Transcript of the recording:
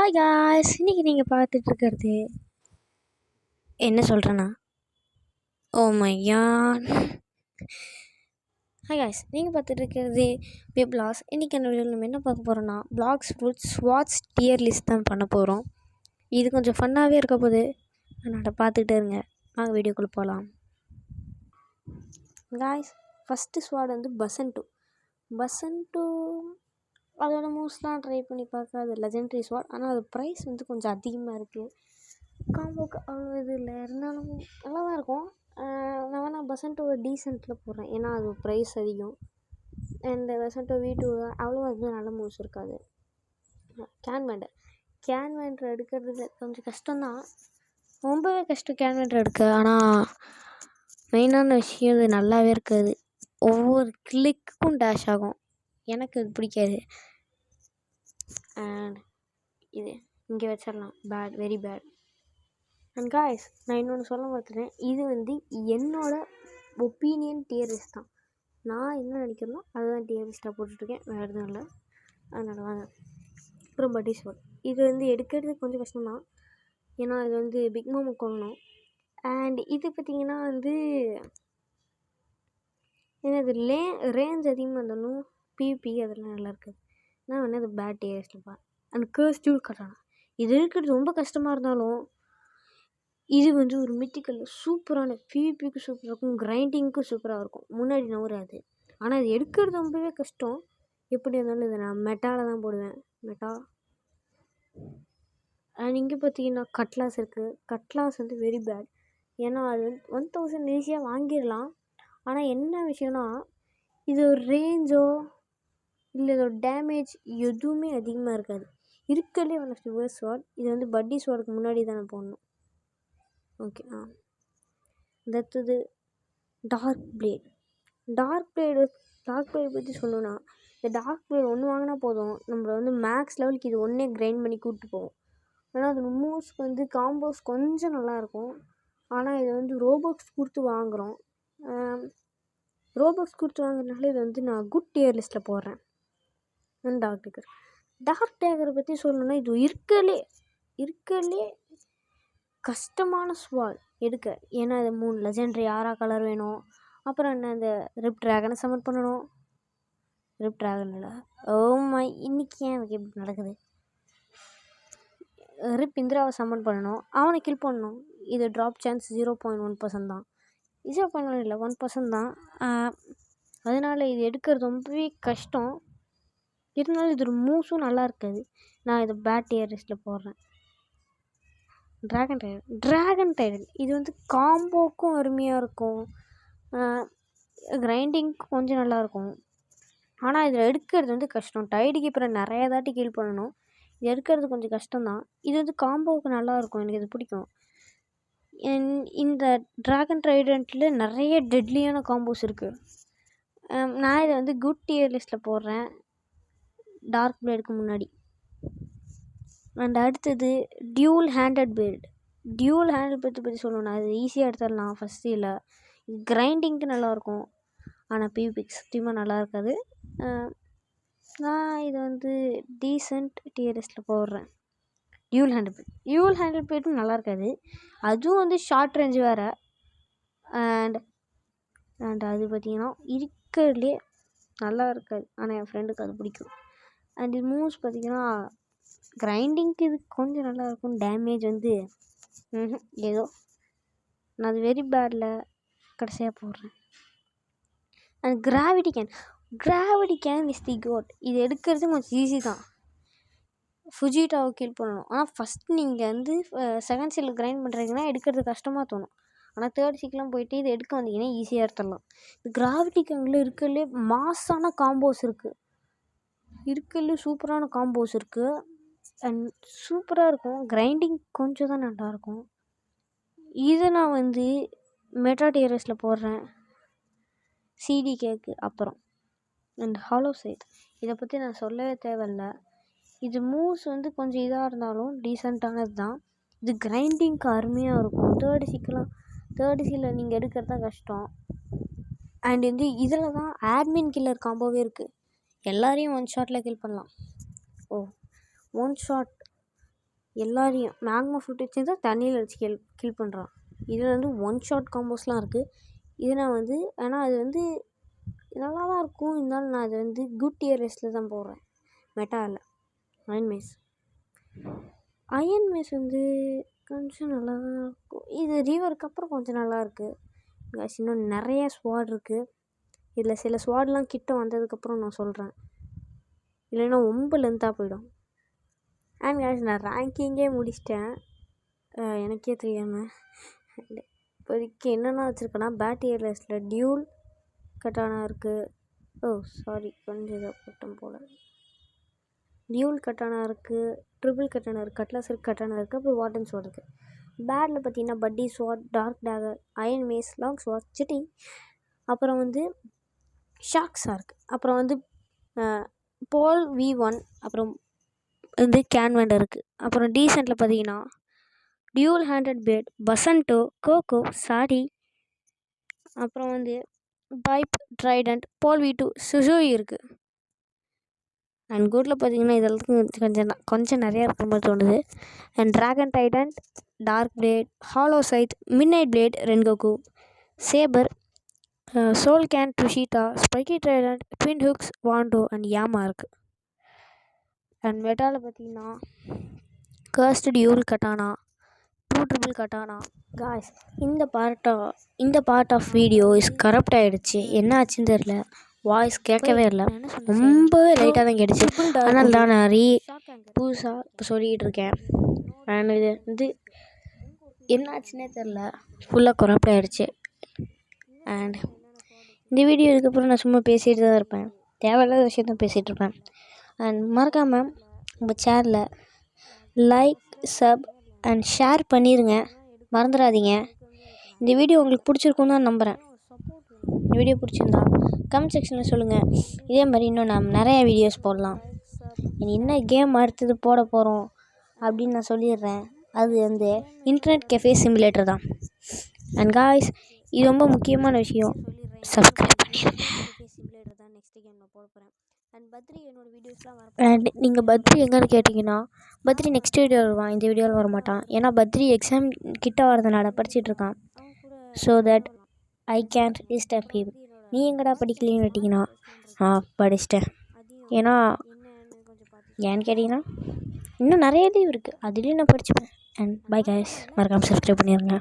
Hi guys, இன்றைக்கி நீங்கள் பார்த்துட்ருக்கிறது என்ன சொல்கிறேன்னா, oh my god. Hi guys, நீங்கள் பார்த்துட்ருக்கிறது பிப்லாஸ். இன்றைக்கி என்ன வீடியோவில் நம்ம என்ன பார்க்க போகிறோன்னா, blacks food swats tier list தான் பண்ண போகிறோம். இது கொஞ்சம் ஃபன்னாகவே இருக்க போகுது, அதனால் பார்த்துக்கிட்டே இருங்க. வாங்க வீடியோக்குள்ளே போகலாம். காய்ஸ், ஃபஸ்ட்டு ஸ்வாட் வந்து பசன்டூ அதோட மூவ்ஸ்லாம் ட்ரை பண்ணி பார்க்க அது லெஜெண்ட்ரி ஸ்வாட். ஆனால் அது ப்ரைஸ் வந்து கொஞ்சம் அதிகமாக இருக்குது. காம்போக்கு அவ்வளோ இது இல்லை, இருந்தாலும் நல்லா தான் இருக்கும். நான் வேணால் பசன்டோவை டீசென்ட்டில் போடுறேன், ஏன்னா அது ப்ரைஸ் அதிகம். இந்த பசன்டோ V2 அவ்வளோ எதுவும் நல்ல மூவ்ஸ் இருக்காது. கேன்வேண்டர் எடுக்கிறது கொஞ்சம் கஷ்டம்தான், ரொம்பவே கஷ்டம் கேன்வேண்டர் எடுக்க. ஆனால் மெயினான விஷயம் இது நல்லாவே இருக்காது. ஒவ்வொரு கிளிக்கும் டேஷ் ஆகும், எனக்கு அது பிடிக்காது. அண்ட் இது இங்கே வச்சிடலாம், bad, very bad. And guys, நான் இன்னொன்று சொல்ல பார்த்துட்டேன். இது வந்து என்னோட ஒப்பீனியன் டியர் லிஸ்ட் தான். நான் என்ன நினைக்கிறேனோ அதுதான் டியர் லிஸ்ட்டாக போட்டுட்ருக்கேன், வேறு எதுவும் இல்லை. அதனால் வாங்க. அப்புறம் பட்டி ஸ்வாட், இது வந்து எடுக்கிறது கொஞ்சம் கஷ்டம்தான், ஏன்னா இது வந்து பிக் மாமை கொள்ளணும். அண்ட் இது பார்த்திங்கன்னா வந்து என்னது ரேஞ்ச் அதிகமாக இருந்தாலும் பிபி அதெல்லாம் நல்லா இருக்குது. நான் வேணால் அது பேட் டியர் லிஸ்ட்டில் பாரு. அண்ட் கர்ஸ் டியூல் கட்டானா, இது எடுக்கிறது ரொம்ப கஷ்டமாக இருந்தாலும் இது வந்து ஒரு மித்திக்கல் சூப்பரான பிவிபிக்கு சூப்பராக இருக்கும், கிரைண்டிங்க்கும் சூப்பராக இருக்கும். முன்னாடி நவராது, ஆனால் இது எடுக்கிறது ரொம்பவே கஷ்டம். எப்படி இருந்தாலும் இதை நான் மெட்டாவில் தான் போடுவேன், மெட்டா. அண்ட் இங்கே பார்த்தீங்கன்னா கட்லாஸ் இருக்குது. கட்லாஸ் வந்து வெரி பேட், ஏன்னா அது வந்து 1000 ஈஸியாக வாங்கிடலாம். ஆனால் என்ன விஷயம்னா, இது ஒரு ரேஞ்சோ இல்லை இதோட டேமேஜ் எதுவுமே அதிகமாக இருக்காது. இருக்கலே ஒன் ஆஃப் தி வேர்ஸ்ட் ஸ்வாட். இது வந்து பட்டி ஸ்வாடுக்கு முன்னாடி தானே போடணும். ஓகே, அடுத்தது டார்க் பிளேடு பற்றி சொல்லணும்னா, இந்த டார்க் பிளேட் ஒன்று வாங்கினா போதும், நம்மளை வந்து மேக்ஸ் லெவலுக்கு இது ஒன்றே கிரைண்ட் பண்ணி கூப்பிட்டு போகும். ஆனால் அது மூவ்ஸ்க்கு வந்து காம்போஸ் கொஞ்சம் நல்லாயிருக்கும். ஆனால் இதை வந்து ரோபாக்ஸ் கொடுத்து வாங்குகிறோம். ரோபாக்ஸ் கொடுத்து வாங்குறதுனால இதை வந்து நான் குட் டியர் லிஸ்ட்டில் போடுறேன். டார்க் டேகரை பற்றி சொல்லணும்னா, இது இருக்கலே கஷ்டமான ஸ்வாட் எடுக்க. ஏன்னா இது 3 லெஜெண்ட்ரி 6 கலர் வேணும். அப்புறம் என்ன, இந்த ரிப் ட்ராகனை சம்மன் பண்ணணும். ரிப் ட்ராகன் இல்லை, ஓ மை, இன்றைக்கி ஏன் எனக்கு எப்படி நடக்குது. ரிப் இந்திராவை சம்மன் பண்ணணும், அவனை கில் பண்ணணும். இது ட்ராப் சான்ஸ் 0.1% தான். 0.1 இல்லை, 1% தான். அதனால் இது எடுக்கிறது ரொம்பவே கஷ்டம். இருந்தாலும் இது ஒரு மூவ்ஸும் நல்லா இருக்காது. நான் இதை பேட் டியர் லிஸ்ட்டில் போடுறேன். ட்ராகன் டைடன் இது வந்து காம்போக்கும் அருமையாக இருக்கும், கிரைண்டிங்க்கு கொஞ்சம் நல்லாயிருக்கும். ஆனால் இதில் எடுக்கிறது வந்து கஷ்டம். டைடுக்கு அப்புறம் நிறையா தாட்டி கீல் பண்ணணும். இது எடுக்கிறது கொஞ்சம் கஷ்டம்தான். இது வந்து காம்போவுக்கு நல்லாயிருக்கும், எனக்கு இது பிடிக்கும். இந்த ட்ராகன் ட்ரைடண்ட்டில் நிறைய டெட்லியான காம்போஸ் இருக்குது. நான் இதை வந்து குட் டியர் லிஸ்ட்டில் போடுறேன், டார்க் பிளேடுக்கு முன்னாடி. அண்ட் அடுத்தது டியூல் ஹேண்டட் பற்றி சொல்லணும்னா, அது ஈஸியாக எடுத்துடலாம் ஃபஸ்ட்டு. இல்லை, கிரைண்டிங்க்கு நல்லாயிருக்கும், ஆனால் பிவிபிக்கு சத்தியமாக நல்லா இருக்காது. நான் இதை வந்து டீசெண்ட் டியர் லிஸ்ட்டில் போடுறேன். டியூல் ஹேண்டட் பிளேட்டும் நல்லா இருக்காது, அதுவும் வந்து ஷார்ட் ரேஞ்சு வேறு. அண்ட் அது பார்த்திங்கன்னா இருக்கிறதுலே நல்லா இருக்காது, ஆனால் என் ஃப்ரெண்டுக்கு அது பிடிக்கும். அண்ட் இது மூவ்ஸ் பார்த்திங்கன்னா கிரைண்டிங்க்கு இது கொஞ்சம் நல்லாயிருக்கும், டேமேஜ் வந்து ஏதோ. நான் அது வெரி பேடில் கடைசியாக போடுறேன். And gravity can is the goat. இது எடுக்கிறது கொஞ்சம் ஈஸி தான், ஃபுஜிட்டாவை கீல் பண்ணணும். ஆனால் ஃபஸ்ட் நீங்கள் வந்து செகண்ட் சீலில் கிரைண்ட் பண்ணுறீங்கன்னா எடுக்கிறது கஷ்டமாக தோணும். ஆனால் தேர்ட் சீக்கெலாம் போயிட்டு இதை எடுக்க வந்தீங்கன்னா ஈஸியாக எடுத்துடலாம். இந்த கிராவிட்டி கேங்கில் இருக்கிறதுலே மாஸான காம்போஸ் இருக்குது, சூப்பரான காம்போஸ் இருக்குது. அண்ட் சூப்பராக இருக்கும், கிரைண்டிங் கொஞ்சம் தான் நல்லாயிருக்கும். இதை நான் வந்து மெட்டா டியர் லிஸ்ட்டில் போடுறேன், சிடி கேக்கு அப்புறம். அண்ட் ஹாலோ சைட், இதை பற்றி நான் சொல்லவே தேவையில்லை. இது மூவ்ஸ் வந்து கொஞ்சம் இதாக இருந்தாலும் டீசெண்டானது தான். இது கிரைண்டிங்க்கு அருமையாக இருக்கும். தேர்டு சீலில் நீங்கள் எடுக்கிறது தான் கஷ்டம். அண்ட் வந்து இதில் தான் ஆட்மின் கில்லர் காம்போவே இருக்குது. எல்லாரையும் ஒன் ஷாட்டில் கில் பண்ணலாம். ஒன் ஷாட் எல்லாரையும் மேக்மா ஃப்ரூட் வச்சு தான் தண்ணியில் வச்சு கில் பண்ணுறான். இதில் வந்து ஒன் ஷாட் காம்போஸ்லாம் இருக்குது. இது நான் வந்து ஆனால் அது வந்து நல்லா தான் இருக்கும். இருந்தாலும் நான் அது வந்து குட் டியர் லிஸ்ட்டில் தான் போடுறேன். மெட்டாவில் அயன் மேஸ் வந்து கொஞ்சம் நல்லா தான் இருக்கும். இது ரீவருக்கு அப்புறம் கொஞ்சம் நல்லாயிருக்கு. இன்னும் நிறைய ஸ்வாட் இருக்குது. இதில் சில ஸ்வாட்லாம் கிட்ட வந்ததுக்கப்புறம் நான் சொல்கிறேன், இல்லைன்னா ரொம்ப லென்த்தாக போயிடும். அண்ட் கேஸ் நான் ரேங்கிங்கே முடிச்சிட்டேன் எனக்கே தெரியாமல். இப்போதைக்கு என்னென்ன வச்சுருக்கேன்னா பேட் இயர் லிஸ்ட்டில் டியூல் கட்டானா இருக்குது. சாரி கொஞ்சம் இதை போட்டோம் போல். டியூல் கட்டானா இருக்குது, ட்ரிபிள் கட்டானா இருக்குது, கட்லாஸ் கட்டானா இருக்குது, அப்புறம் வாட்டன் ஸ்வாட் இருக்குது. பேட்டில் பார்த்தீங்கன்னா buddy sword, dark dagger, iron mace, long sword, சிட்டி, அப்புறம் வந்து ஷாக்ஸாக இருக்குது. அப்புறம் வந்து போல் V1, அப்புறம் வந்து கேன்வெண்டர் இருக்குது. அப்புறம் டீசெண்டில் பார்த்தீங்கன்னா டியூல் ஹேண்டட் பேட், பசன்டோ, கோகோ, சாடி, அப்புறம் வந்து பைப், ட்ரைடண்ட், போல் V2, சுசூயி இருக்குது. அண்ட் குட்டில் பார்த்தீங்கன்னா இதெல்லாம் கொஞ்சம் நிறையா இருக்கிற மாதிரி தோணுது. And dragon trident, dark blade, hallow scythe, midnight blade, Rengoku, saber, soul cane, ட்ரிஷிதா, spiky trident, twin hooks, Wando and Yama இருக்குது. அண்ட் மெட்டாவில் பார்த்தீங்கன்னா cursed dual katana, triple katana. Guys இந்த part of video is corrupt ஆகிடுச்சு. என்ன ஆச்சுன்னு தெரில, voice கேட்கவே இல்லை, ரொம்பவே லைட்டாக தான் கேட்டுச்சு. அதனால தான் நான் புதுசாக இப்போ சொல்லிக்கிட்டு இருக்கேன். அண்ட் இது வந்து என்ன ஆச்சுன்னே தெரில, ஃபுல்லாக கரப்ட் ஆகிடுச்சு. அண்ட் இந்த வீடியோ இதுக்கப்புறம் நான் சும்மா பேசிகிட்டு தான் இருப்பேன், தேவையில்லாத விஷயத்தான் பேசிகிட்டு இருப்பேன். அண்ட் மறக்காமல் உங்கள் சேனலை லைக், சப் அண்ட் ஷேர் பண்ணிடுங்க, மறந்துடாதீங்க. இந்த வீடியோ உங்களுக்கு பிடிச்சிருக்குன்னு தான் நம்புகிறேன். இந்த வீடியோ பிடிச்சிருந்தா கமெண்ட் செக்ஷனில் சொல்லுங்கள். இதே மாதிரி இன்னும் நான் நிறையா வீடியோஸ் போடலாம். என்ன கேம் அடுத்தது போட போகிறோம் அப்படின்னு நான் சொல்லிடுறேன். அது வந்து இன்டர்நெட் கெஃபே சிமுலேட்டர் தான். அண்ட் காய்ஸ், இது ரொம்ப முக்கியமான விஷயம், சப்ஸ்கிரைப் பண்ணிடுங்க. சிமுலேட்டர் தான் நெக்ஸ்ட் கேம் நான் போட போகிறேன். அண்ட் பத்ரி என்னோடய வீடியோஸ்லாம் அண்ட் நீங்கள் பத்ரி எங்கன்னு கேட்டிங்கன்னா, பத்ரி நெக்ஸ்ட் வீடியோ வருவான், இந்த வீடியோவில் வரமாட்டான். ஏன்னா பத்ரி எக்ஸாம் கிட்ட வரதுனால படிச்சிட்ருக்கான். So that I can't disturb him. நீ எங்கடா படிக்கலன்னு கேட்டிங்கன்னா, படிச்சிட்டேன். ஏன்னா ஏன்னு கேட்டிங்கன்னா இன்னும் நிறைய லீவ் இருக்குது, அதுலேயும் நான் படிச்சுப்பேன். அண்ட் பை கைஸ், மறக்காமல் சப்ஸ்கிரைப் பண்ணிடுங்க.